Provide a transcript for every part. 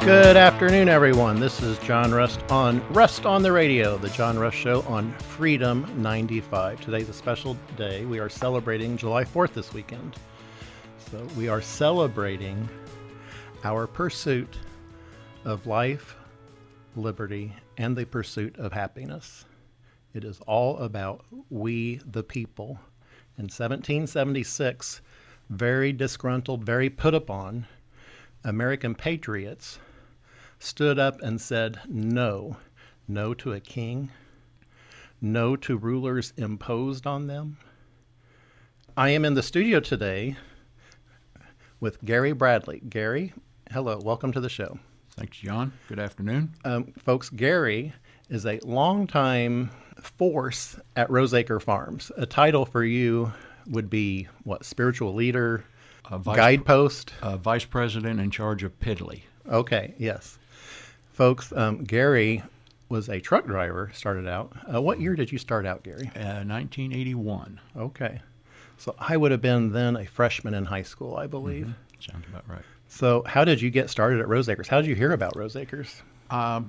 Good afternoon, everyone. This is John Rust on the Radio, the John Rust Show on Freedom 95. Today's a special day. We are celebrating July 4th this weekend. So we are celebrating our pursuit of life, liberty, and the pursuit of happiness. It is all about we the people. In 1776, very disgruntled, very put upon American patriots stood up and said no. No to a king. No to rulers imposed on them. I am in the studio today with Gary Bradley. Gary, hello. Welcome to the show. Thanks, John. Good afternoon. Folks, Gary is a longtime force at Roseacre Farms. A title for you would be, what, spiritual leader, guidepost? Vice president in charge of Piddly. Okay, yes. Folks, Gary was a truck driver, started out. What year did you start out, Gary? 1981. Okay. So I would have been then a freshman in high school, I believe. Mm-hmm. Sounds about right. So how did you get started at Roseacres? How did you hear about Roseacres? I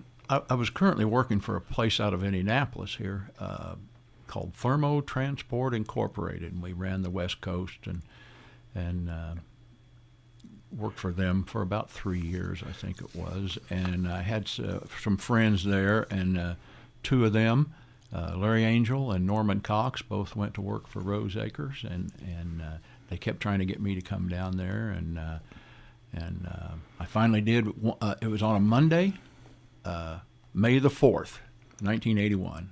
was currently working for a place out of Indianapolis here called Thermo Transport Incorporated, and we ran the West Coast and worked for them for about 3 years, I think it was. And I had some friends there, and two of them, Larry Angel and Norman Cox, both went to work for Roseacres, and they kept trying to get me to come down there, and I finally did. It was on a Monday, May the 4th, 1981.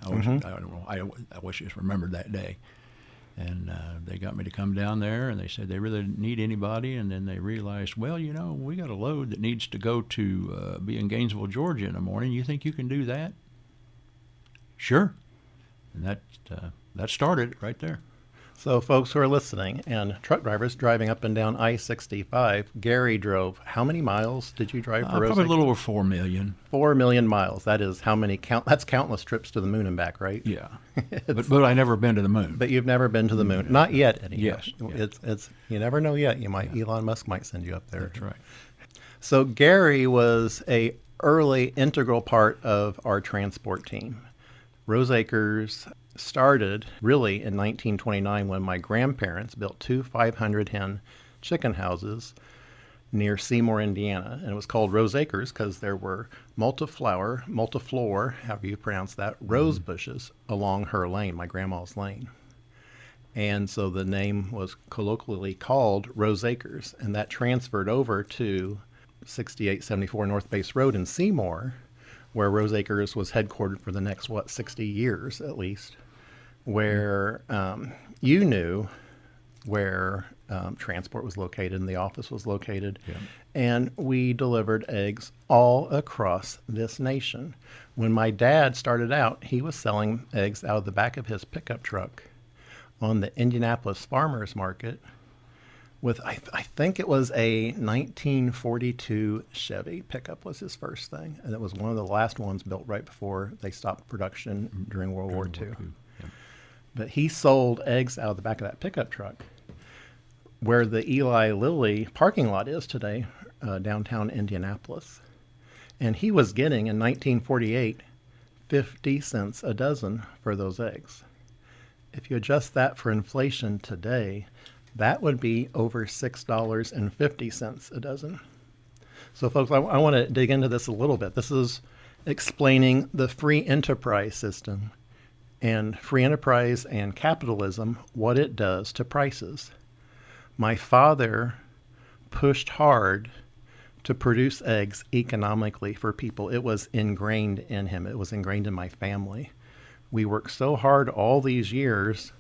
I wish I just remembered that day. And they got me to come down there, and they said they really didn't need anybody. And then they realized, well, you know, we got a load that needs to go to be in Gainesville, Georgia in the morning. You think you can do that? Sure. And that started it right there. So folks who are listening, and truck drivers driving up and down I-65, Gary drove, how many miles did you drive for Roseacres? Probably a little over 4 million. 4 million miles. That is how many that's countless trips to the moon and back, right? Yeah. but I never been to the moon. But you've never been to the moon. Not yet, anyhow. Yes. It's you never know yet. Elon Musk might send you up there. That's right. So Gary was a early integral part of our transport team. Roseacres started really in 1929 when my grandparents built two 500-hen chicken houses near Seymour, Indiana. And it was called Roseacres because there were multiflora, however you pronounce that, rose bushes along her lane, my grandma's lane. And so the name was colloquially called Roseacres, and that transferred over to 6874 North Base Road in Seymour, where Roseacres was headquartered for the next, 60 years at least, where you knew where transport was located and the office was located. Yeah. And we delivered eggs all across this nation. When my dad started out, he was selling eggs out of the back of his pickup truck on the Indianapolis Farmers Market with, I think it was a 1942 Chevy pickup was his first thing. And it was one of the last ones built right before they stopped production during World War II. Yeah. But he sold eggs out of the back of that pickup truck where the Eli Lilly parking lot is today, downtown Indianapolis. And he was getting, in 1948, 50 cents a dozen for those eggs. If you adjust that for inflation today, that would be over $6.50 a dozen. So, folks, I want to dig into this a little bit. This is explaining the free enterprise system and free enterprise and capitalism, what it does to prices. My father pushed hard to produce eggs economically for people. It was ingrained in him. It was ingrained in my family. We worked so hard all these years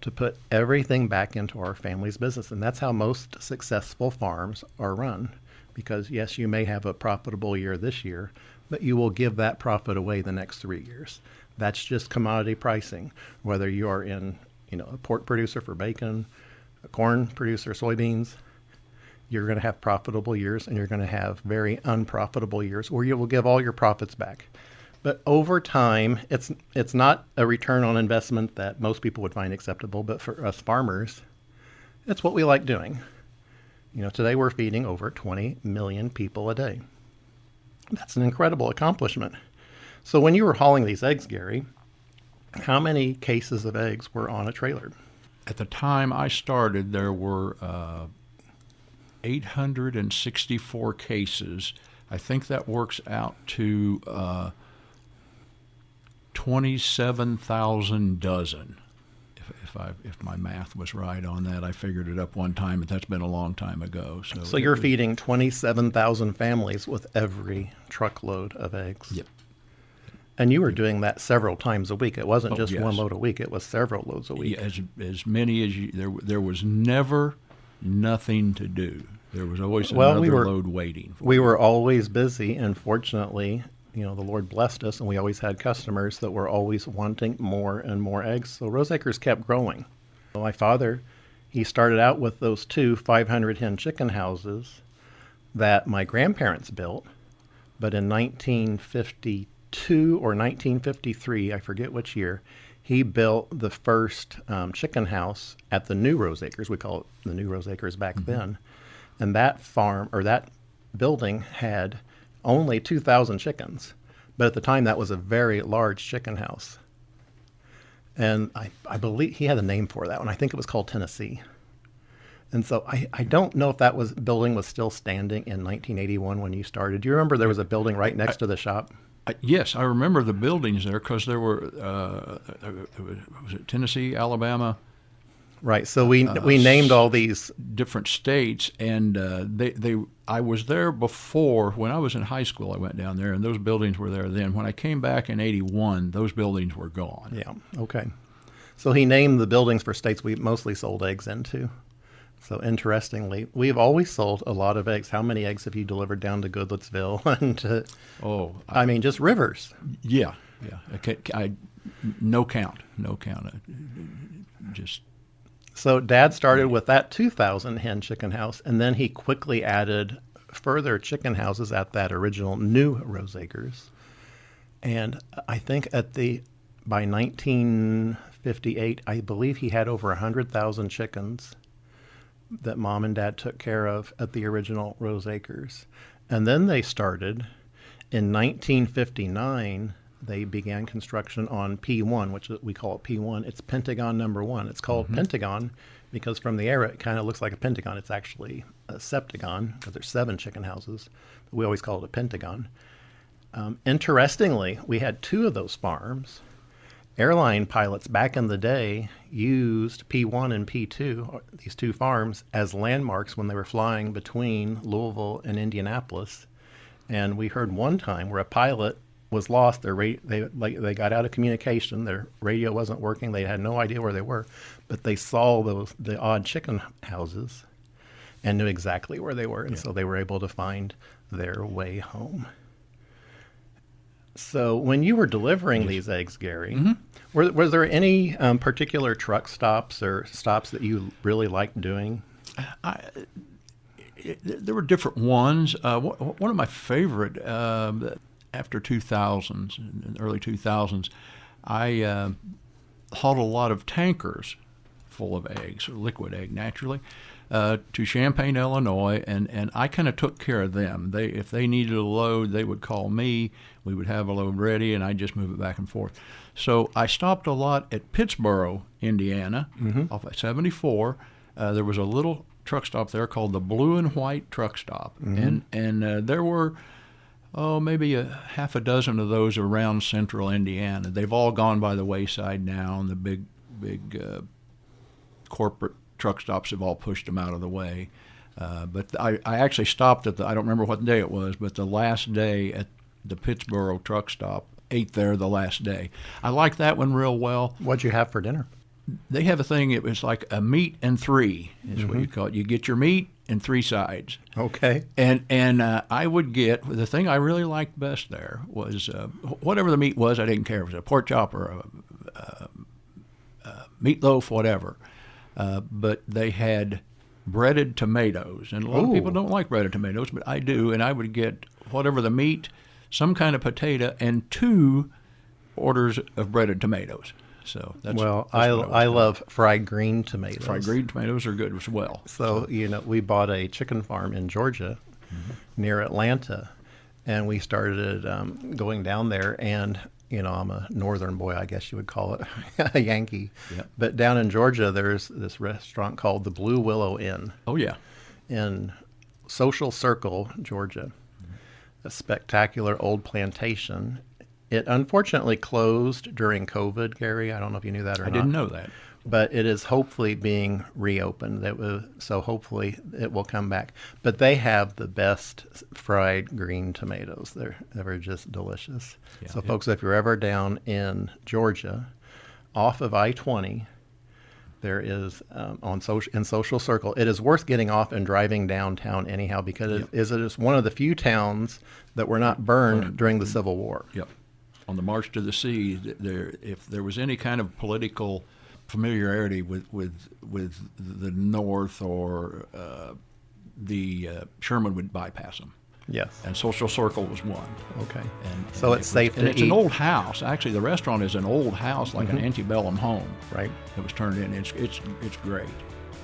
to put everything back into our family's business. And that's how most successful farms are run. Because yes, you may have a profitable year this year, but you will give that profit away the next 3 years. That's just commodity pricing. Whether you are in, a pork producer for bacon, a corn producer, soybeans, you're going to have profitable years and you're going to have very unprofitable years where you will give all your profits back. But over time, it's not a return on investment that most people would find acceptable, but for us farmers, it's what we like doing. Today we're feeding over 20 million people a day. That's an incredible accomplishment. So when you were hauling these eggs, Gary, how many cases of eggs were on a trailer? At the time I started, there were 864 cases. I think that works out to 27,000 dozen. If my math was right on that, I figured it up one time, but that's been a long time ago. So you're feeding 27,000 families with every truckload of eggs. Yep. And you were doing that several times a week. It wasn't just yes. one load a week. It was several loads a week. Yeah, as many as you. There was never nothing to do. There was always another load waiting. We were always busy, and fortunately, the Lord blessed us, and we always had customers that were always wanting more and more eggs. So Roseacres kept growing. My father, he started out with those 2 500-hen chicken houses that my grandparents built, but in 1952 or 1953, I forget which year, he built the first chicken house at the new Roseacres. We call it the new Roseacres back then. And that farm, or that building, had only 2,000 chickens. But at the time, that was a very large chicken house. And I believe he had a name for that one. I think it was called Tennessee. And so I don't know if that building was still standing in 1981 when you started. Do you remember there was a building right next to the shop? Yes, I remember the buildings there because there were, was it Tennessee, Alabama? Right. So we named all these different states, and I was there before. When I was in high school, I went down there, and those buildings were there then. When I came back in '81, those buildings were gone. Yeah. Okay. So he named the buildings for states we mostly sold eggs into. So interestingly, we've always sold a lot of eggs. How many eggs have you delivered down to Goodlettsville and to? I mean, just Rivers. Yeah. No count. Just. So Dad started with that 2,000 hen chicken house, and then he quickly added further chicken houses at that original new Roseacres. And I think by 1958, I believe he had over 100,000 chickens that Mom and Dad took care of at the original Roseacres. And then they started, in 1959, they began construction on P1, which we call it P1. It's Pentagon number 1. It's called Pentagon because from the air it kind of looks like a pentagon. It's actually a septagon because there's 7 chicken houses. We always call it a pentagon. Interestingly, we had 2 of those farms. Airline pilots back in the day used P1 and P2, these 2 farms, as landmarks when they were flying between Louisville and Indianapolis. And we heard one time where a pilot was lost. They got out of communication. Their radio wasn't working. They had no idea where they were, but they saw the odd chicken houses and knew exactly where they were, and so they were able to find their way home. So when you were delivering these eggs, Gary, was there any particular truck stops or stops that you really liked doing? There were different ones. One of my favorite, after 2000s, in the early 2000s, I hauled a lot of tankers full of eggs, or liquid egg naturally, to Champaign, Illinois, and I kind of took care of them. If they needed a load, they would call me. We would have a load ready, and I'd just move it back and forth. So I stopped a lot at Pittsboro, Indiana, off at 74. There was a little truck stop there called the Blue and White Truck Stop, and there were maybe a half a dozen of those around central Indiana. They've all gone by the wayside now, and the big corporate truck stops have all pushed them out of the way. But I actually stopped at I don't remember what day it was, but the last day at the Pittsboro truck stop, ate there the last day. I like that one real well. What'd you have for dinner? They have a thing, it was like a meat and 3 is what you call it. You get your meat and 3 sides. Okay. And I would get, the thing I really liked best there was whatever the meat was, I didn't care if it was a pork chop or a meatloaf, whatever. But they had breaded tomatoes. And a lot of people don't like breaded tomatoes, but I do. And I would get whatever the meat, some kind of potato, and 2 orders of breaded tomatoes. So that's I love fried green tomatoes. Fried green tomatoes are good as well. So we bought a chicken farm in Georgia near Atlanta, and we started going down there. And I'm a northern boy, I guess you would call it, a Yankee. Yep. But down in Georgia, there's this restaurant called the Blue Willow Inn Oh, yeah. in Social Circle, Georgia. A spectacular old plantation. It unfortunately closed during COVID, Gary. I don't know if you knew that or I not. didn't know that. But it is hopefully being reopened. So hopefully it will come back. But they have the best fried green tomatoes. They're just delicious. Yeah, So folks, if you're ever down in Georgia, off of I-20, there is in Social Circle. It is worth getting off and driving downtown anyhow, because it is one of the few towns that were not burned during the Civil War. Yep. On the march to the sea, if there was any kind of political familiarity with the North or Sherman would bypass them. Yes. And Social Circle was one. Okay. And So it's safe to it's eat. an old house. Actually, the restaurant is an old house, like an antebellum home. Right. It was turned in. It's great.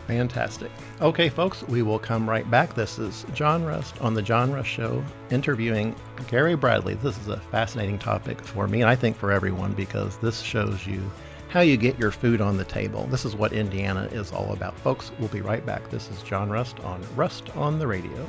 Fantastic. Okay, folks, we will come right back. This is John Rust on The John Rust Show, interviewing Gary Bradley. This is a fascinating topic for me, and I think for everyone, because this shows you how you get your food on the table. This is what Indiana is all about. Folks, we'll be right back. This is John Rust on the Radio.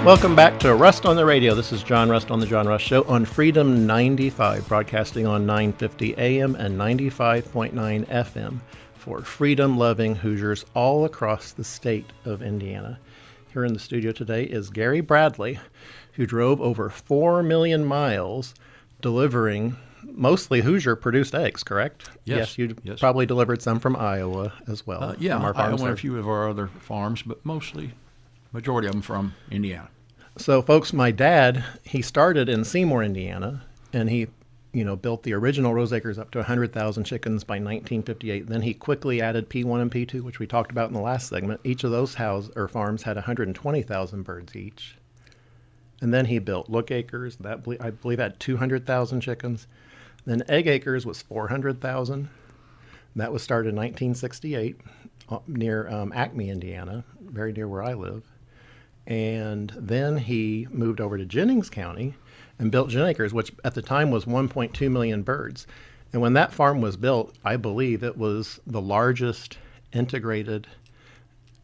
Welcome back to Rust on the Radio. This is John Rust on The John Rust Show on Freedom 95, broadcasting on 950 AM and 95.9 FM for freedom-loving Hoosiers all across the state of Indiana. Here in the studio today is Gary Bradley, who drove over 4 million miles delivering mostly Hoosier-produced eggs, correct? Yes. You Yes. probably delivered some from Iowa as well. Yeah, from our I farms went there. a few of our other farms, but majority of them from Indiana. So, folks, my dad, he started in Seymour, Indiana, and he, built the original Rose Acres up to 100,000 chickens by 1958. Then he quickly added P1 and P2, which we talked about in the last segment. Each of those farms had 120,000 birds each. And then he built Look Acres, that I believe had 200,000 chickens. Then Egg Acres was 400,000. That was started in 1968 near Acme, Indiana, very near where I live. And then he moved over to Jennings County and built Jen Acres, which at the time was 1.2 million birds. And when that farm was built, I believe it was the largest integrated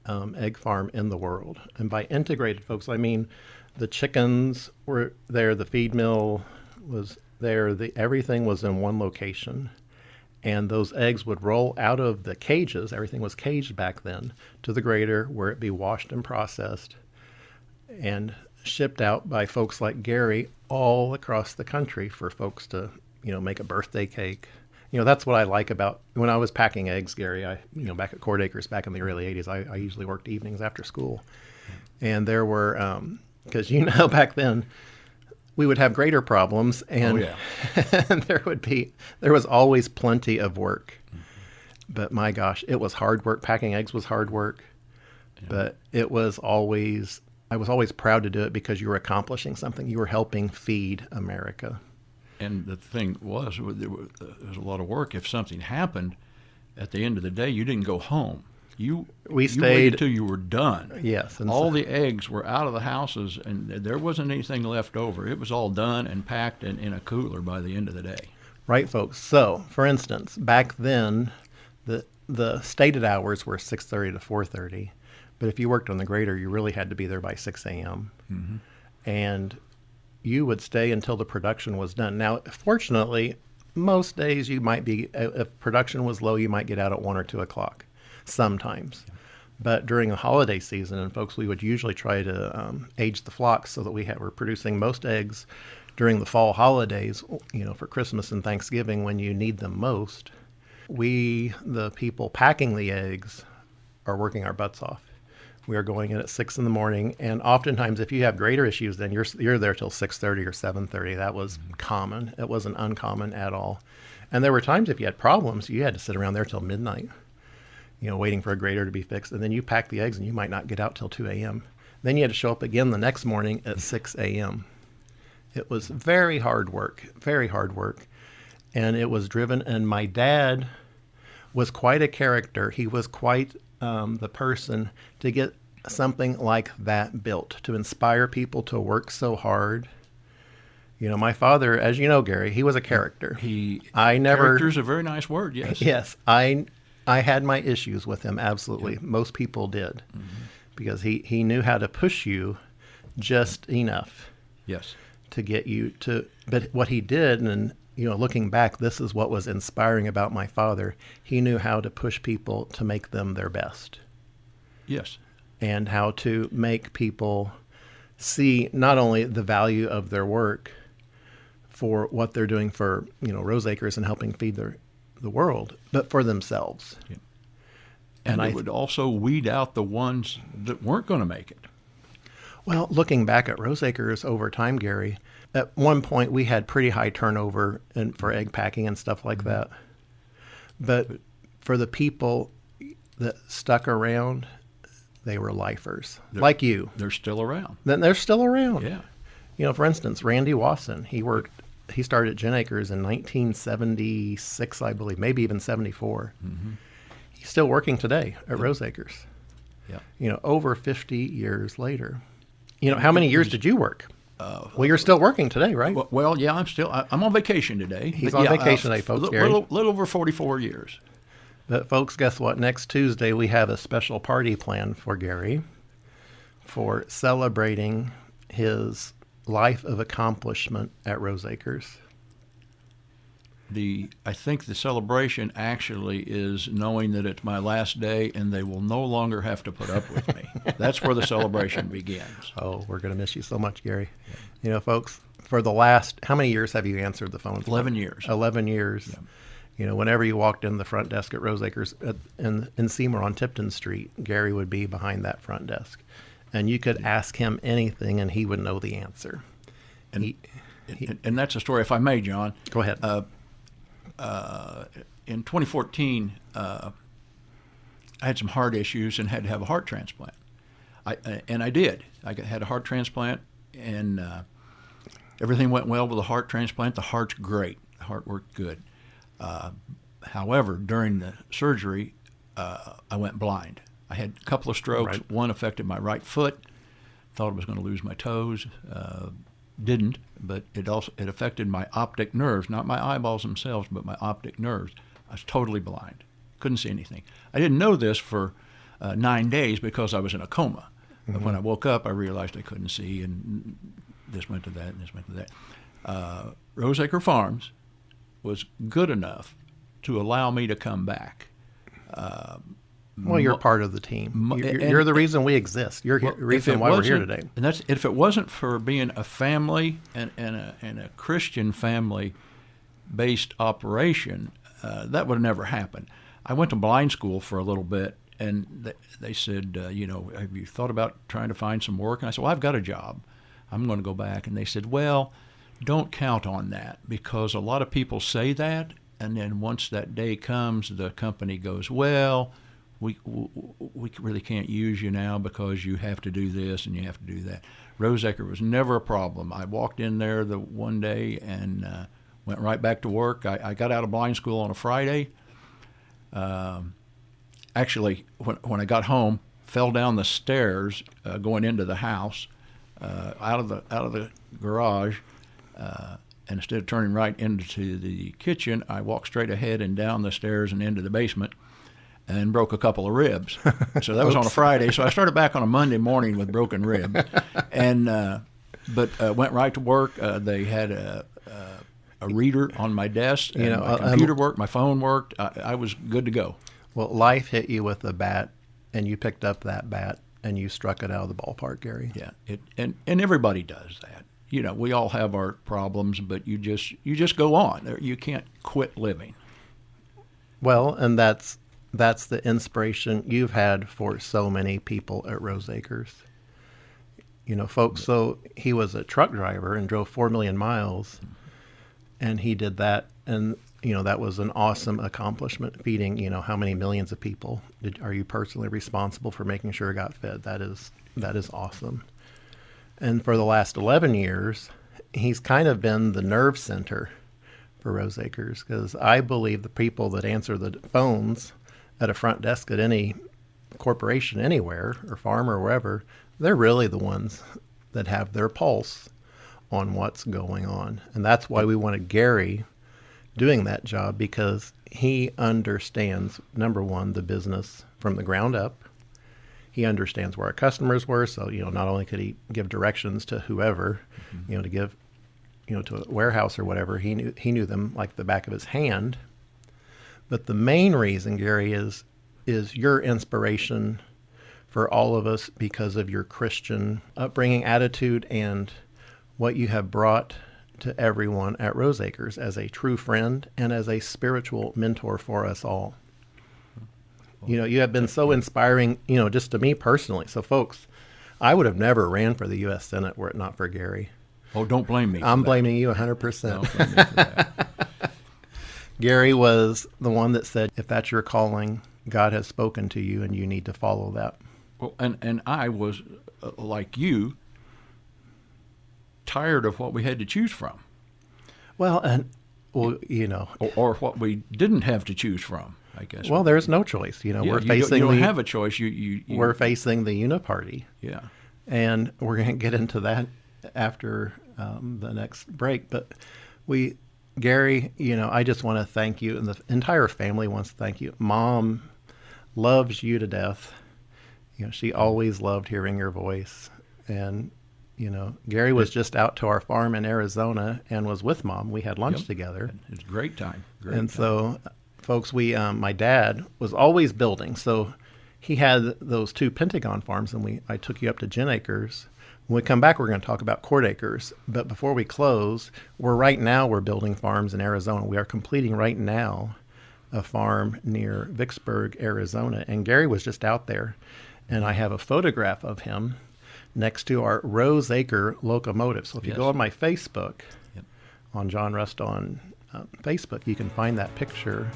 egg farm in the world. And by integrated, folks, I mean the chickens were there, the feed mill was there, everything was in one location. And those eggs would roll out of the cages, everything was caged back then, to the grader where it'd be washed and processed and shipped out by folks like Gary all across the country for folks to, make a birthday cake. That's what I like about when I was packing eggs, Gary. Back at Court Acres back in the early 80s, I usually worked evenings after school. And there were, because back then we would have grader problems, and, and there was always plenty of work. Mm-hmm. But my gosh, it was hard work. Packing eggs was hard work, but I was always proud to do it because you were accomplishing something. You were helping feed America. And the thing was, there was a lot of work. If something happened, at the end of the day, you didn't go home. You waited till you were done. Yes. And all the eggs were out of the houses, and there wasn't anything left over. It was all done and packed in a cooler by the end of the day. Right, folks. So, for instance, back then, the stated hours were 6:30 to 4:30. But if you worked on the grader, you really had to be there by 6 a.m. Mm-hmm. And you would stay until the production was done. Now, fortunately, most days you might be, if production was low, you might get out at 1 or 2 o'clock sometimes. Yeah. But during the holiday season, and folks, we would usually try to age the flocks so that we're producing most eggs during the fall holidays, for Christmas and Thanksgiving when you need them most. We, the people packing the eggs, are working our butts off. We are going in at 6 in the morning, and oftentimes, if you have grader issues, then you're there till 6:30 or 7:30. That was common. It wasn't uncommon at all. And there were times if you had problems, you had to sit around there till midnight, waiting for a grader to be fixed. And then you pack the eggs, and you might not get out till 2 a.m. Then you had to show up again the next morning at 6 a.m. It was very hard work, and it was driven. And my dad was quite a character. He was quite the person to get something like that built to inspire people to work so hard. You know, my father, as you know, Gary, he was a character. Character's a very nice word, yes. Yes, I had my issues with him, absolutely. Yeah. Most people did, because he knew how to push you just enough. Yes. To get you to, but what he did, and you know, looking back, this is what was inspiring about my father. He knew how to push people to make them their best. Yes. And how to make people see not only the value of their work for what they're doing for, you know, Rose Acres and helping feed the world, but for themselves. Yeah. And it would also weed out the ones that weren't going to make it. Well, looking back at Rose Acres over time, Gary, at one point we had pretty high turnover for egg packing and stuff like that. But for the people that stuck around, they were lifers, like you. They're still around. Then they're still around. Yeah. You know, for instance, Randy Wasson, he started Gin Acres in 1976, I believe, maybe even 74. Mm-hmm. He's still working today at Rose Acres. Yeah. You know, over 50 years later. You know, how many years did you work? Well, you're still working today, right? Well, yeah, I'm on vacation today. He's on vacation today, folks, Gary. Little over 44 years. But folks, guess what? Next Tuesday, we have a special party planned for Gary for celebrating his life of accomplishment at Rose Acres. I think the celebration actually is knowing that it's my last day and they will no longer have to put up with me. That's where the celebration begins. Oh, we're going to miss you so much, Gary. Yeah. You know, folks, for the last, how many years have you answered the phone? 11 years. 11 years. Yeah. You know, whenever you walked in the front desk at Rose Acres in Seymour on Tipton Street, Gary would be behind that front desk. And you could ask him anything and he would know the answer. And that's a story, if I may, John. Go ahead. In 2014, I had some heart issues and had to have a heart transplant. I did. I had a heart transplant, and everything went well with the heart transplant. The heart's great. The heart worked good. However, during the surgery, I went blind. I had a couple of strokes. Right. One affected my right foot. Thought I was going to lose my toes. Didn't, but it affected my optic nerves, not my eyeballs themselves, but my optic nerves. I was totally blind. Couldn't see anything. I didn't know this for 9 days because I was in a coma. Mm-hmm. But when I woke up, I realized I couldn't see, and this went to that, and this went to that. Rose Acre Farms was good enough to allow me to come back. Well, you're part of the team. You're the reason we exist. You're the reason why we're here today. And that's if it wasn't for being a family and a Christian family-based operation, that would have never happened. I went to blind school for a little bit, and they said, have you thought about trying to find some work? And I said, well, I've got a job. I'm going to go back. And they said, well, don't count on that, because a lot of people say that, and then once that day comes, the company goes, well, we really can't use you now because you have to do this and you have to do that. Rose Acre was never a problem. I walked in there the one day and went right back to work. I got out of blind school on a Friday. Actually, when I got home, fell down the stairs going into the house, out of the garage, and instead of turning right into the kitchen, I walked straight ahead and down the stairs and into the basement, and broke a couple of ribs. So that was on a Friday. So I started back on a Monday morning with broken ribs, and but went right to work. They had a reader on my desk, and my computer worked, my phone worked. I was good to go. Well, life hit you with a bat, and you picked up that bat and you struck it out of the ballpark, Gary. Yeah, and everybody does that. You know, we all have our problems, but you just go on. You can't quit living. Well, and that's the inspiration you've had for so many people at Rose Acres. You know, folks, so he was a truck driver and drove 4 million miles, and he did that, and, you know, that was an awesome accomplishment, feeding, you know, how many millions of people are you personally responsible for making sure it got fed? That is awesome. And for the last 11 years, he's kind of been the nerve center for Rose Acres, because I believe the people that answer the phones at a front desk at any corporation anywhere or farm or wherever, they're really the ones that have their pulse on what's going on. And that's why we wanted Gary doing that job, because he understands, number one, the business from the ground up. He understands where our customers were. So, not only could he give directions to whoever, to give, to a warehouse or whatever, he knew them like the back of his hand. But the main reason, Gary, is your inspiration for all of us because of your Christian upbringing, attitude, and what you have brought to everyone at Rose Acres as a true friend and as a spiritual mentor for us all. You have been so inspiring, just to me personally. So, folks, I would have never ran for the U.S. Senate were it not for Gary. Oh, don't blame me. I'm blaming you 100%. Don't blame me for that. Gary was the one that said, if that's your calling, God has spoken to you and you need to follow that. Well, and I was, like you, tired of what we had to choose from. Or what we didn't have to choose from, I guess. Well, there's no choice. We're facing you don't have a choice. We're facing the Uniparty. Yeah. And we're going to get into that after the next break. But Gary, I just want to thank you, and the entire family wants to thank you. Mom loves you to death. She always loved hearing your voice. And, Gary was just out to our farm in Arizona and was with Mom. We had lunch together. It was a great time. So, folks, my dad was always building. So he had those 2 Pentagon farms, and I took you up to Gin Acres. When we come back, we're going to talk about Court Acres. But before we close, we're building farms in Arizona. We are completing right now a farm near Vicksburg, Arizona. And Gary was just out there. And I have a photograph of him next to our Rose Acre locomotive. So if you go on my Facebook, on John Rust on Facebook, you can find that picture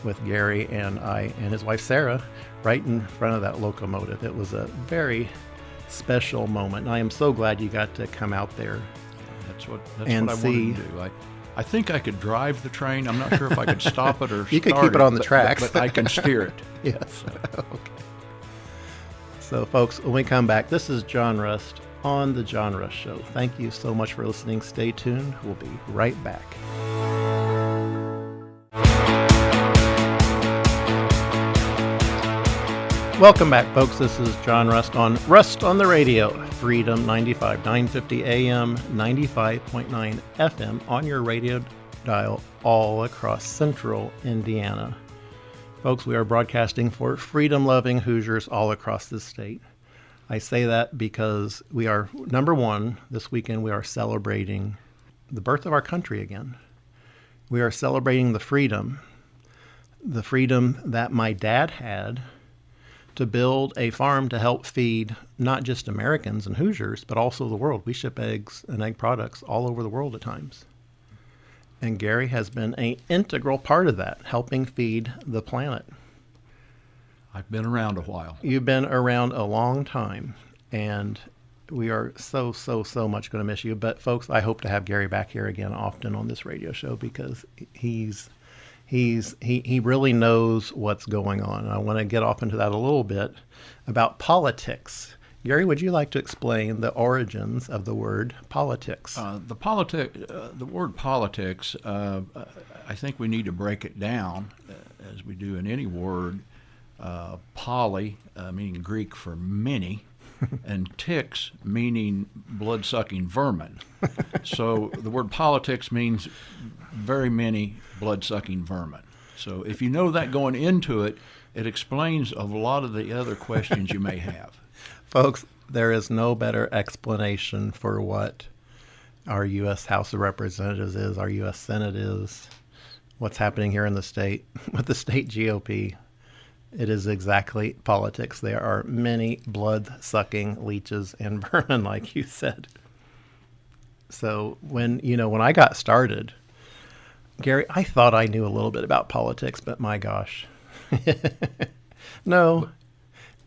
with Gary and I and his wife Sarah right in front of that locomotive. It was a very special moment. And I am so glad you got to come out there. That's what I wanted to do. I think I could drive the train. I'm not sure if I could stop it or you could keep it on the tracks. But I can steer it. Yes. Okay. So, folks, when we come back, this is John Rust on The John Rust Show. Thank you so much for listening. Stay tuned. We'll be right back. Welcome back, folks. This is John Rust on the Radio, Freedom 95, 950 AM, 95.9 FM on your radio dial all across central Indiana. Folks, we are broadcasting for freedom-loving Hoosiers all across the state. I say that because we are, number one, this weekend we are celebrating the birth of our country again. We are celebrating the freedom that my dad had to build a farm to help feed not just Americans and Hoosiers, but also the world. We ship eggs and egg products all over the world at times. And Gary has been an integral part of that, helping feed the planet. I've been around a while. You've been around a long time, and we are so much going to miss you. But folks, I hope to have Gary back here again often on this radio show because he really knows what's going on. I want to get off into that a little bit about politics. Gary, would you like to explain the origins of the word politics? The word politics, I think we need to break it down, as we do in any word. Poly, meaning Greek for many, and ticks, meaning blood-sucking vermin. So the word politics means very many blood-sucking vermin. So if you know that going into it, it explains a lot of the other questions you may have. Folks, there is no better explanation for what our U.S. House of Representatives is, our U.S. Senate is, what's happening here in the state, with the state GOP. It is exactly politics. There are many blood-sucking leeches and vermin, like you said. So when I got started, Gary, I thought I knew a little bit about politics, but my gosh. No.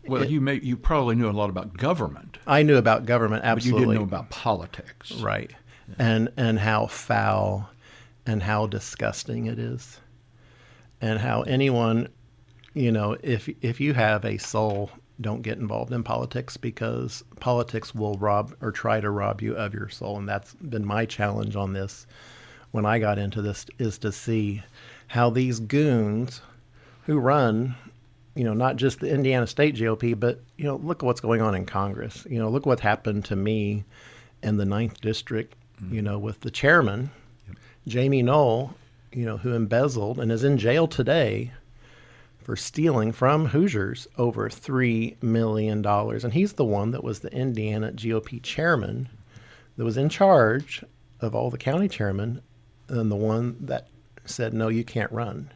Well, you probably knew a lot about government. I knew about government, absolutely. But you didn't know about politics. Right. Yeah. And how foul and how disgusting it is. And how anyone if you have a soul, don't get involved in politics, because politics will rob or try to rob you of your soul. And that's been my challenge on this when I got into this, is to see how these goons who run, not just the Indiana State GOP, but, look at what's going on in Congress. Look what happened to me in the 9th District, with the chairman, Jamie Knoll, who embezzled and is in jail today for stealing from Hoosiers over $3 million. And he's the one that was the Indiana GOP chairman that was in charge of all the county chairmen, and the one that said, no, you can't run.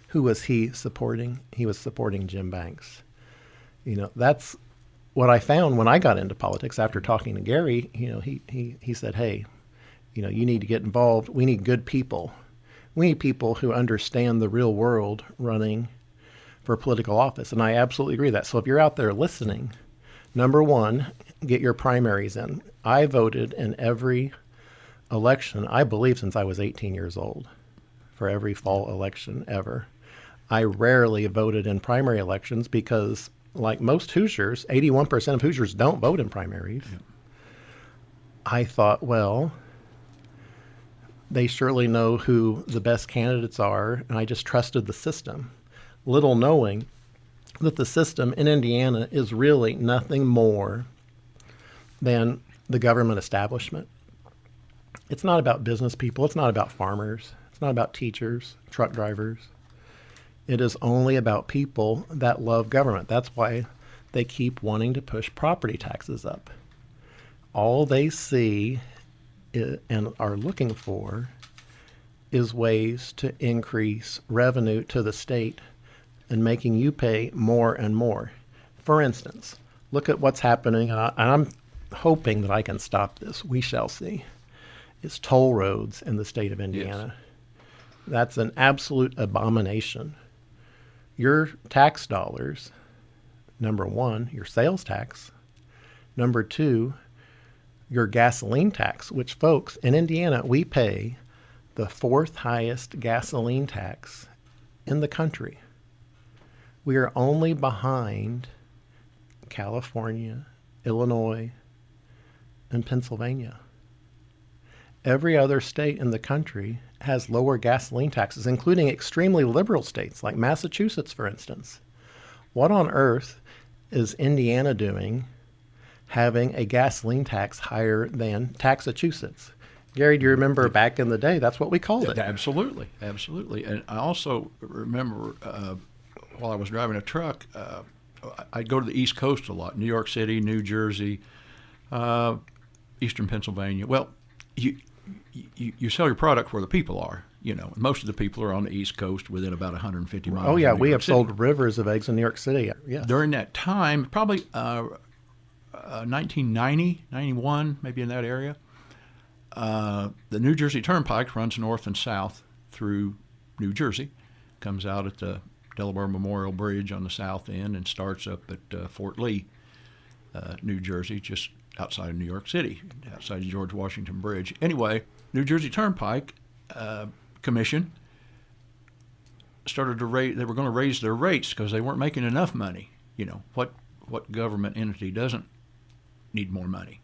Who was he supporting? He was supporting Jim Banks. That's what I found when I got into politics after talking to Gary. He said, hey, you need to get involved. We need good people. We need people who understand the real world running for political office. And I absolutely agree with that. So if you're out there listening, number one, get your primaries in. I voted in every election, I believe, since I was 18 years old, for every fall election ever. I rarely voted in primary elections because, like most Hoosiers, 81% of Hoosiers don't vote in primaries. Yeah. I thought, well, they surely know who the best candidates are, and I just trusted the system, little knowing that the system in Indiana is really nothing more than the government establishment. It's not about business people. It's not about farmers. It's not about teachers, truck drivers. It is only about people that love government. That's why they keep wanting to push property taxes up. All they see and are looking for is ways to increase revenue to the state and making you pay more and more. For instance, look at what's happening, and I'm hoping that I can stop this. We shall see. It's toll roads in the state of Indiana. Yes. That's an absolute abomination. Your tax dollars, number one, your sales tax. Number two, your gasoline tax, which, folks, in Indiana, we pay the 4th highest gasoline tax in the country. We are only behind California, Illinois, and Pennsylvania. Every other state in the country has lower gasoline taxes, including extremely liberal states like Massachusetts, for instance. What on earth is Indiana doing having a gasoline tax higher than Taxachusetts? Gary, do you remember back in the day, that's what we called it? Absolutely, absolutely. And I also remember while I was driving a truck, I'd go to the East Coast a lot, New York City, New Jersey, Eastern Pennsylvania. Well, you sell your product where the people are. Most of the people are on the East Coast within about 150 miles. Oh, yeah, we have sold rivers of eggs in New York City. Yes. During that time, probably 1990, 91, maybe in that area, the New Jersey Turnpike runs north and south through New Jersey, comes out at the Delaware Memorial Bridge on the south end and starts up at Fort Lee, New Jersey, just outside of New York City, outside of George Washington Bridge. Anyway, New Jersey Turnpike Commission started to raise. They were going to raise their rates because they weren't making enough money. What government entity doesn't need more money?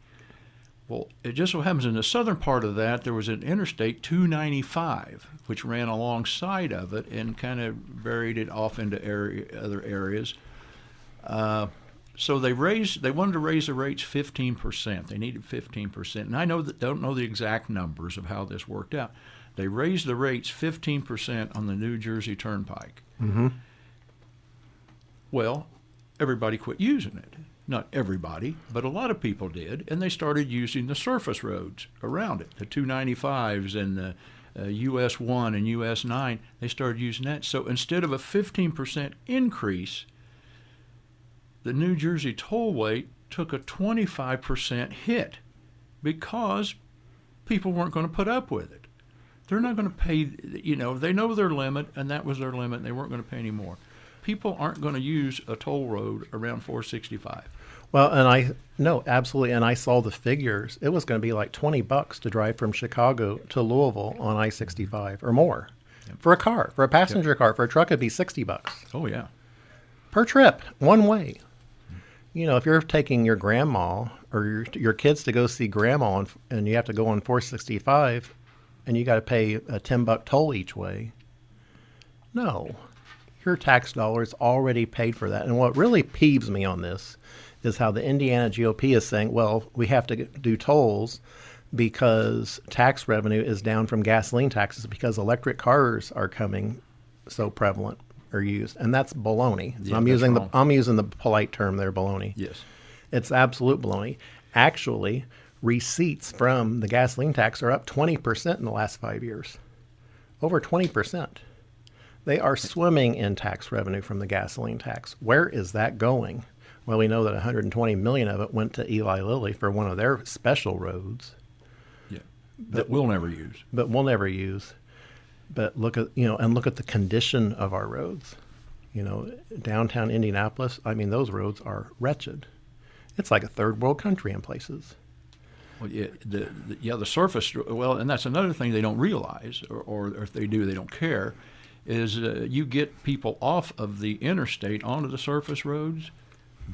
Well, it just so happens in the southern part of that, there was an Interstate 295, which ran alongside of it and kind of varied it off into other areas. So they wanted to raise the rates 15%. They needed 15%. And I don't know the exact numbers of how this worked out. They raised the rates 15% on the New Jersey Turnpike. Mm-hmm. Well, everybody quit using it. Not everybody, but a lot of people did, and they started using the surface roads around it, the 295s and the US 1 and US 9. They started using that. So instead of a 15% increase, the New Jersey tollway took a 25% hit because people weren't going to put up with it. They're not going to pay, they know their limit, and that was their limit, and they weren't going to pay any more. People aren't going to use a toll road around 465. Well, no, absolutely. And I saw the figures. It was going to be like $20 to drive from Chicago to Louisville on I-65 or more. Yep. For a car, for a passenger car. For a truck, it'd be $60. Oh, yeah. per trip, one way. You know, if you're taking your grandma or your kids to go see grandma and you have to go on 465 and you got to pay a $10 toll each way, no, your tax dollars already paid for that. And what really peeves me on this is how the Indiana GOP is saying, well, we have to do tolls because tax revenue is down from gasoline taxes because electric cars are coming so prevalent or used, and that's baloney. Yeah, I'm that's using wrong. I'm using the polite term there, baloney. Yes. It's absolute baloney. Actually, receipts from the gasoline tax are up 20% in the last 5 years. Over 20%. They are swimming in tax revenue from the gasoline tax. Where is that going? Well, we know that 120 million of it went to Eli Lilly for one of their special roads, Yeah. That we'll never use. but we'll never use. But look at the condition of our roads. You know, downtown Indianapolis, I mean, those roads are wretched. It's like a third world country in places. Well, yeah, the surface. Well, and that's another thing they don't realize, or if they do, they don't care. Is you get people off of the interstate onto the surface roads,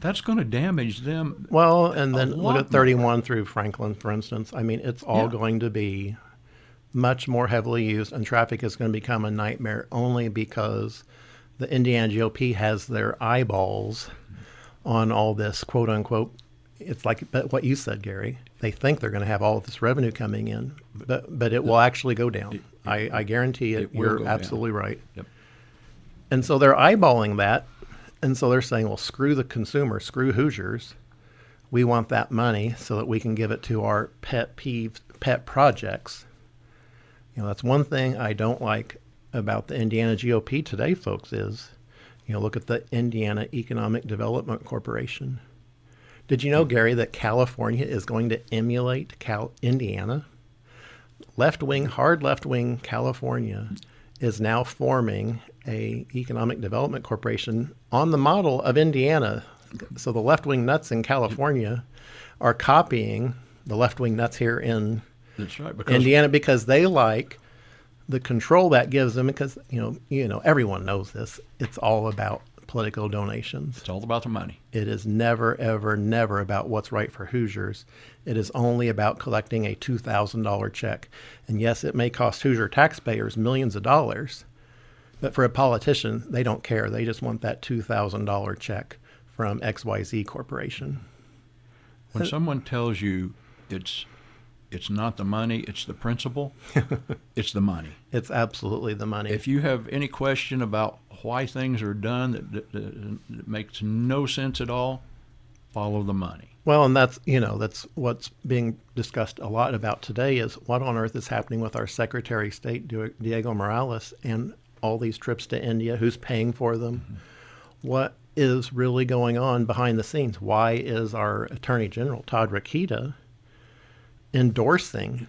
that's going to damage them. Well, and then a look lot at 31 through Franklin, for instance. I mean, it's all Yeah. going to be much more heavily used, and traffic is going to become a nightmare only because the Indiana GOP has their eyeballs on all this, quote unquote. It's like but what you said, Gary. They think they're going to have all of this revenue coming in, but it will actually go down. I guarantee it. It will You're go absolutely right. Yep. And so they're eyeballing that. And so they're saying, well, screw the consumer, screw Hoosiers. We want that money so that we can give it to our pet projects. You know, that's one thing I don't like about the Indiana GOP today, folks, is, you know, look at the Indiana Economic Development Corporation. Did you know, Gary, that California is going to emulate Indiana? Hard left-wing California is now forming a economic development corporation on the model of Indiana. So the left-wing nuts in California are copying the left-wing nuts here in That's right. Because Indiana because they like the control that gives them. Because you know everyone knows this. It's all about political donations. it's all about the money. It is never, ever, never about what's right for Hoosiers. It is only about collecting a $2,000 check. And yes, it may cost Hoosier taxpayers millions of dollars, but for a politician, they don't care. They just want that $2,000 check from XYZ Corporation. When someone tells you it's not the money, it's the principle, it's the money. It's absolutely the money. If you have any question about why things are done that makes no sense at all, follow the money. Well, and that's what's being discussed a lot about today is what on earth is happening with our Secretary of State, Diego Morales, and all these trips to India, who's paying for them? Mm-hmm. What is really going on behind the scenes? Why is our Attorney General, Todd Rokita, endorsing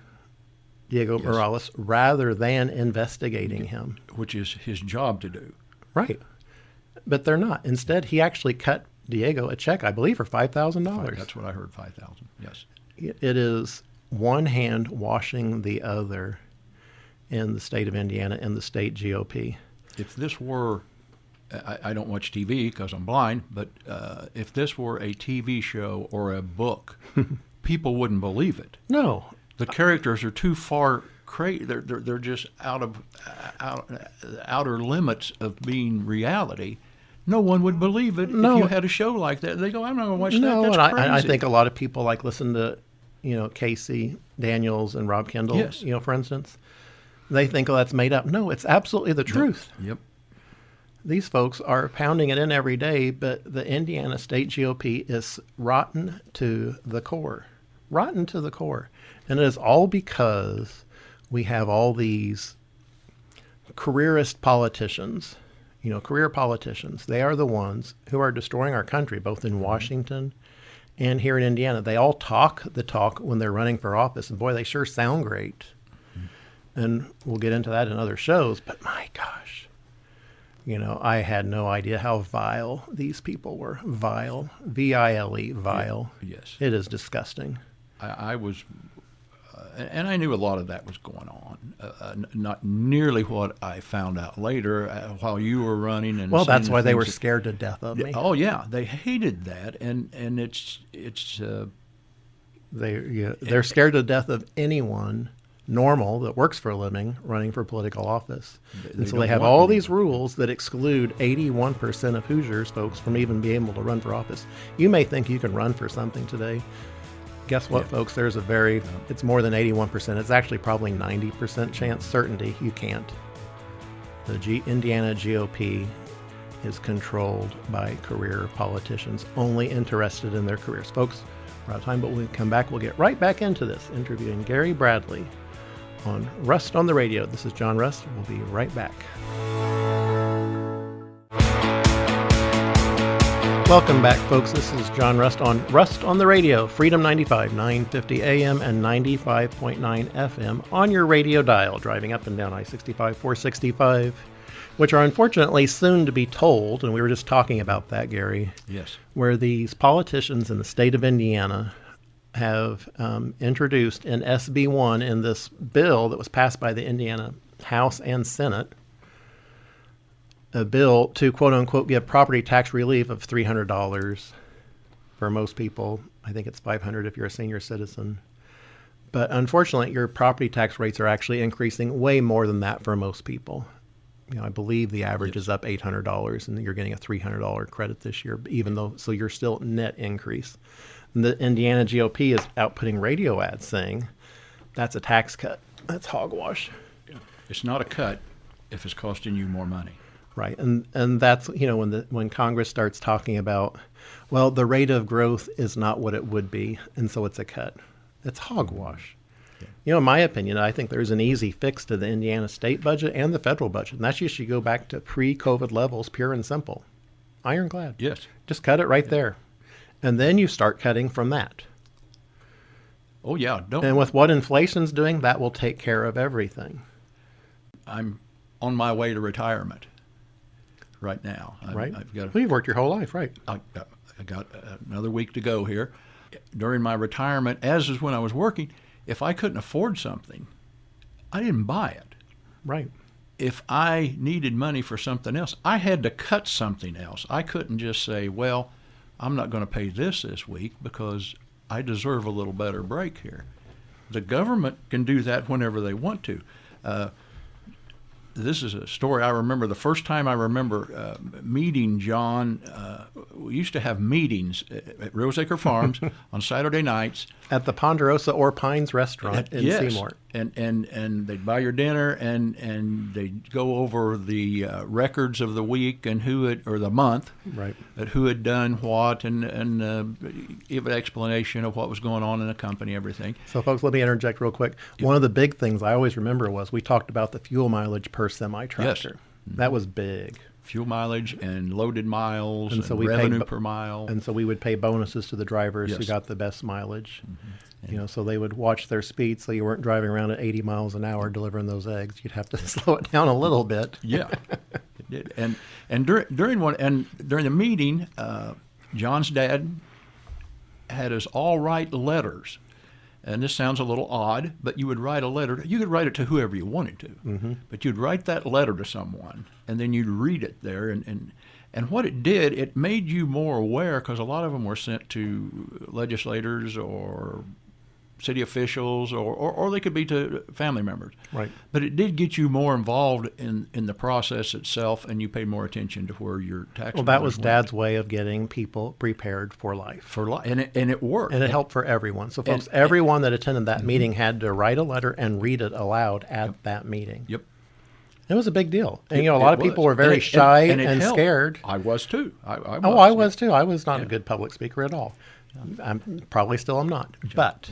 Diego Morales rather than investigating him? Which is his job to do. Right. But they're not. Instead, he actually cut Diego a check, I believe, for $5,000. That's what I heard, 5,000. Yes. It is one hand washing the other in the state of Indiana and the state GOP. If this were, I don't watch TV because I'm blind, but if this were a TV show or a book, people wouldn't believe it. No. The characters are too far crazy. They're just out of outer limits of being reality. No one would believe it if you had a show like that. They go, I'm not going to watch that. That's and crazy. I think a lot of people listen to, Casey Daniels and Rob Kendall, Yes. For instance. They think, that's made up. No, it's absolutely the truth. Yep. These folks are pounding it in every day, but the Indiana State GOP is rotten to the core. Rotten to the core. And it is all because we have all these careerist politicians, career politicians. They are the ones who are destroying our country, both in Washington and here in Indiana. They all talk the talk when they're running for office, and boy, they sure sound great. And we'll get into that in other shows, but my gosh, I had no idea how vile these people were. Vile, V-I-L-E, vile. Yes. It is disgusting. I was and I knew a lot of that was going on. Not nearly what I found out later while you were running. And Well, seeing that's the why they things were that- scared to death of me. Oh yeah, they hated that, and it's They're scared to death of anyone normal that works for a living running for political office. And so don't they have want all anyone. these rules that exclude 81% of Hoosiers folks from even being able to run for office. You may think you can run for something today. Guess what, folks? There's it's more than 81%. It's actually probably 90% chance, certainty you can't. The Indiana GOP is controlled by career politicians, only interested in their careers. Folks, we're out of time, but when we come back, we'll get right back into this, interviewing Gary Bradley on Rust on the Radio. This is John Rust. We'll be right back. Welcome back, folks. This is John Rust on the Radio, Freedom 95, 950 AM and 95.9 FM on your radio dial, driving up and down I-65, 465, which are unfortunately soon to be tolled, and we were just talking about that, Gary, yes. where these politicians in the state of Indiana have introduced in SB 1 in this bill that was passed by the Indiana House and Senate, a bill to quote-unquote give property tax relief of $300 for most people. I think it's $500 if you're a senior citizen. But unfortunately, your property tax rates are actually increasing way more than that for most people. I believe the average is up $800, and you're getting a $300 credit this year, even though, so you're still net increase. And the Indiana GOP is out putting radio ads saying that's a tax cut. That's hogwash. It's not a cut if it's costing you more money. Right. And that's, when Congress starts talking about, well, the rate of growth is not what it would be, and so it's a cut. It's hogwash. In my opinion, I think there's an easy fix to the Indiana state budget and the federal budget, and that's just you go back to pre-COVID levels, pure and simple. Ironclad. Yes. Just cut it right there. And then you start cutting from that. Oh yeah. And with what inflation's doing, that will take care of everything. I'm on my way to retirement right now. Right. Well, you've worked your whole life, right? I got another week to go here. During my retirement, as is when I was working, if I couldn't afford something, I didn't buy it. Right. If I needed money for something else, I had to cut something else. I couldn't just say, well, I'm not going to pay this week because I deserve a little better break here. The government can do that whenever they want to. This is a story I remember. The first time I remember meeting John, we used to have meetings at Roseacre Farms on Saturday nights. At the Ponderosa or Pines restaurant in Yes. Seymour. And they'd buy your dinner and they'd go over the records of the week and or the month, Right. who had done what and give an explanation of what was going on in the company, everything. So, folks, let me interject real quick. One of the big things I always remember was we talked about the fuel mileage per semi-tractor. Yes. That was big. Fuel mileage and loaded miles And and, so we revenue paid per mile. And so we would pay bonuses to the drivers who Yes. got the best mileage. So they would watch their speed so you weren't driving around at 80 miles an hour delivering those eggs. You'd have to slow it down a little bit. Yeah, it did. And during the meeting, John's dad had us all write letters. And this sounds a little odd, but you would write a letter. You could write it to whoever you wanted to, but you'd write that letter to someone, and then you'd read it there. And what it did, it made you more aware, because a lot of them were sent to legislators or city officials, or they could be to family members. Right. But it did get you more involved in the process itself, and you paid more attention to where your tax. Well, that dollars was went. Dad's way of getting people prepared for life. And it worked. And it helped for everyone. So, folks, everyone that attended that meeting had to write a letter and read it aloud at that meeting. Yep. It was a big deal. And, a lot of people were And very it- shy and and it helped. scared. I was too. I was too. I was not a Yeah. good public speaker at all. I'm probably still am not. But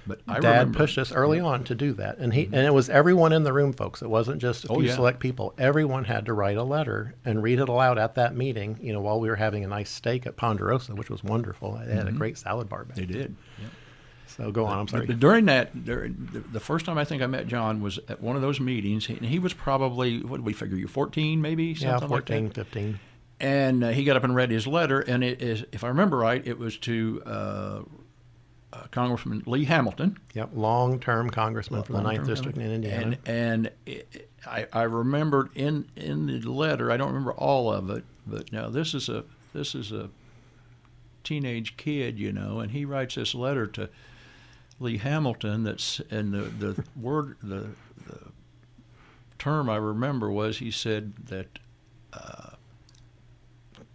But I Dad remember, pushed us early on to do that. And and it was everyone in the room, folks. It wasn't just a Oh, few yeah. select people. Everyone had to write a letter and read it aloud at that meeting, while we were having a nice steak at Ponderosa, which was wonderful. They had a great salad bar back They then. did. Yep. So go on. I'm sorry. But during the first time I think I met John was at one of those meetings. He was probably, what did we figure, you 14 maybe? Yeah, Something 14, like that. 15. And he got up and read his letter, and it is, if I remember right, it was to Congressman Lee Hamilton. Yep, long-term congressman from the Long-term 9th District in Indiana. And I remembered in the letter, I don't remember all of it, but now this is a teenage kid, and he writes this letter to Lee Hamilton and the word, the term I remember was, he said that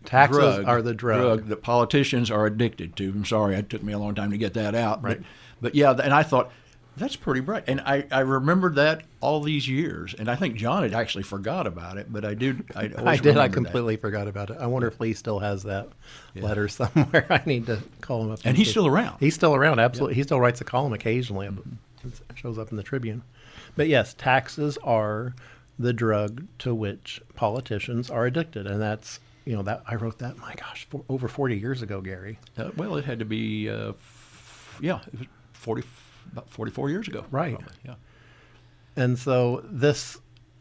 taxes are the drug that politicians are addicted to. I'm sorry, it took me a long time to get that out. Right. But yeah, and I thought, that's pretty bright. And I remembered that all these years. And I think John had actually forgot about it, but I did. I did. I completely forgot about it. I wonder if Lee still has that letter somewhere. I need to call him up. And he's still around. He's still around, absolutely. He still writes a column occasionally. It shows up in the Tribune. But yes, taxes are the drug to which politicians are addicted. And that's, that I wrote that, my gosh, over 40 years ago, Gary. Well, it had to be, it was about 44 years ago. Right. Probably, yeah. And so this,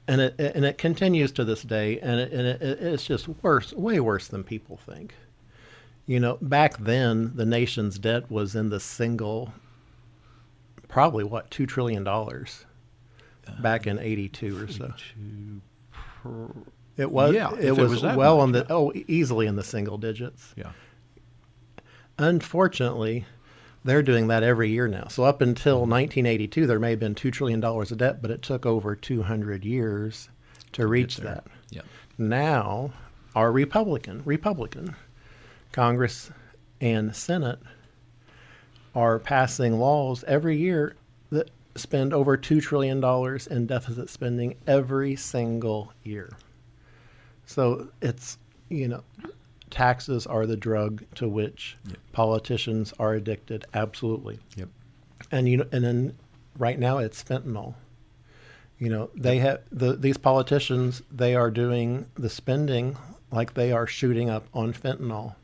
and it continues to this day, and it's just worse, way worse than people think. Back then, the nation's debt was in the probably $2 trillion back in 82 or so. It was, yeah, it was well much, easily in the single digits. Yeah. Unfortunately, they're doing that every year now. So up until 1982, there may have been $2 trillion of debt, but it took over 200 years to reach that. Yeah. Now, our Republican Congress and Senate are passing laws every year that spend over $2 trillion in deficit spending every single year. So it's, taxes are the drug to which politicians are addicted. Absolutely. Yep. And and then right now it's fentanyl. They have these politicians. They are doing the spending like they are shooting up on fentanyl.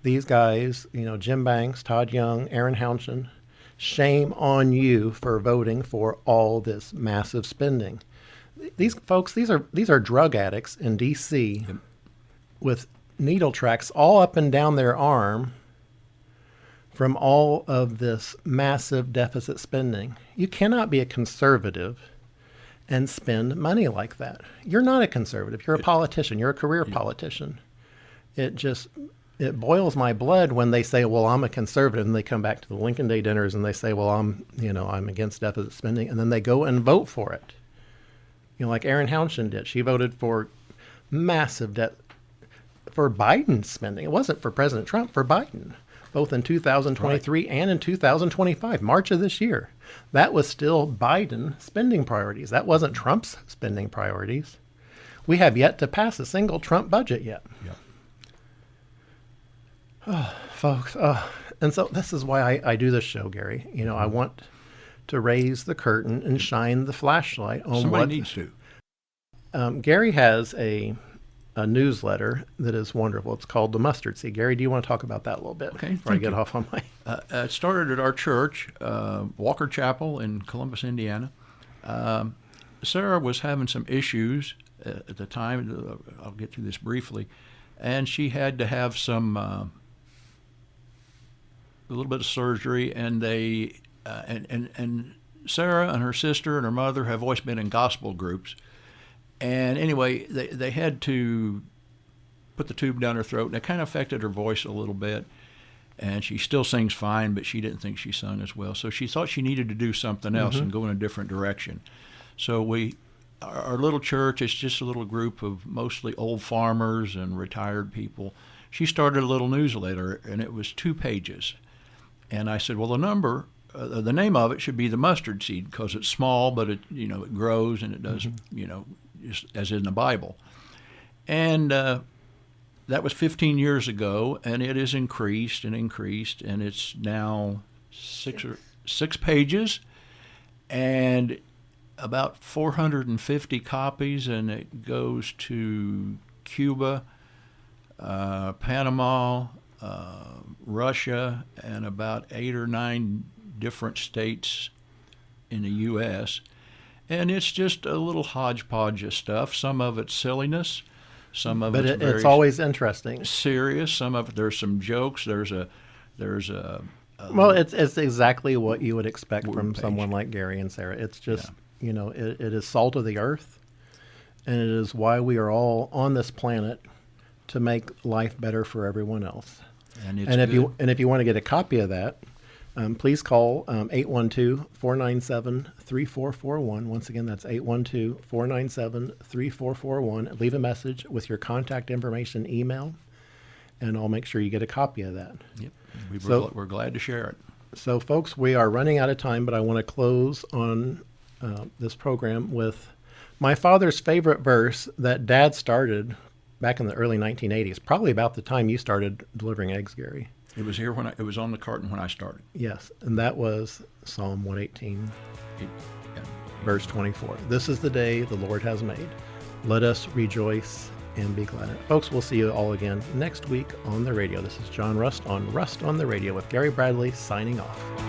These guys, Jim Banks, Todd Young, Aaron Houchin, shame on you for voting for all this massive spending. These folks, these are drug addicts in D.C. with needle tracks all up and down their arm from all of this massive deficit spending. You cannot be a conservative and spend money like that. You're not a conservative. You're a politician. You're a career politician. It boils my blood when they say, well, I'm a conservative, and they come back to the Lincoln Day dinners and they say, well, I'm against deficit spending, and then they go and vote for it. Like Aaron Houchin did. She voted for massive debt for Biden's spending. It wasn't for President Trump, for Biden, both in 2023 and in 2025, March of this year. That was still Biden spending priorities. That wasn't Trump's spending priorities. We have yet to pass a single Trump budget yet. Yeah. Oh, folks. And so this is why I do this show, Gary. I want to raise the curtain and shine the flashlight on Somebody needs to. Gary has a newsletter that is wonderful. It's called The Mustard Seed. Gary, do you want to talk about that a little bit before I get off on my... It started at our church, Walker Chapel in Columbus, Indiana. Sarah was having some issues at the time. I'll get through this briefly. And she had to have a little bit of surgery, and they... And Sarah and her sister and her mother have always been in gospel groups. And anyway, they had to put the tube down her throat, and it kind of affected her voice a little bit. And she still sings fine, but she didn't think she sung as well. So she thought she needed to do something else and go in a different direction. So our little church is just a little group of mostly old farmers and retired people. She started a little newsletter, and it was 2 pages. And I said, well, the name of it should be The Mustard Seed, because it's small, but it grows, and it does, just as in the Bible. And that was 15 years ago, and it has increased, and it's now 6 pages, and about 450 copies, and it goes to Cuba, Panama, Russia, and about 8 or 9 different states in the U.S., and it's just a little hodgepodge of stuff. Some of it's silliness, some of it's always interesting, serious. Some of it, there's some jokes. There's a Well, it's exactly what you would expect from Page. someone like Gary and Sarah. It's just, it is salt of the earth, and it is why we are all on this planet to make life better for everyone else. And it's If good. you want to get a copy of that, please call 812-497-3441. Once again, that's 812-497-3441. Leave a message with your contact information, email, and I'll make sure you get a copy of that. Yep. We're glad to share it. So, folks, we are running out of time, but I want to close on this program with my father's favorite verse that Dad started back in the early 1980s, probably about the time you started delivering eggs, Gary. It was here it was on the carton when I started. Yes, and that was Psalm 118, verse 24. This is the day the Lord has made. Let us rejoice and be glad in it. Folks, we'll see you all again next week on the radio. This is John Rust on the Radio with Gary Bradley signing off.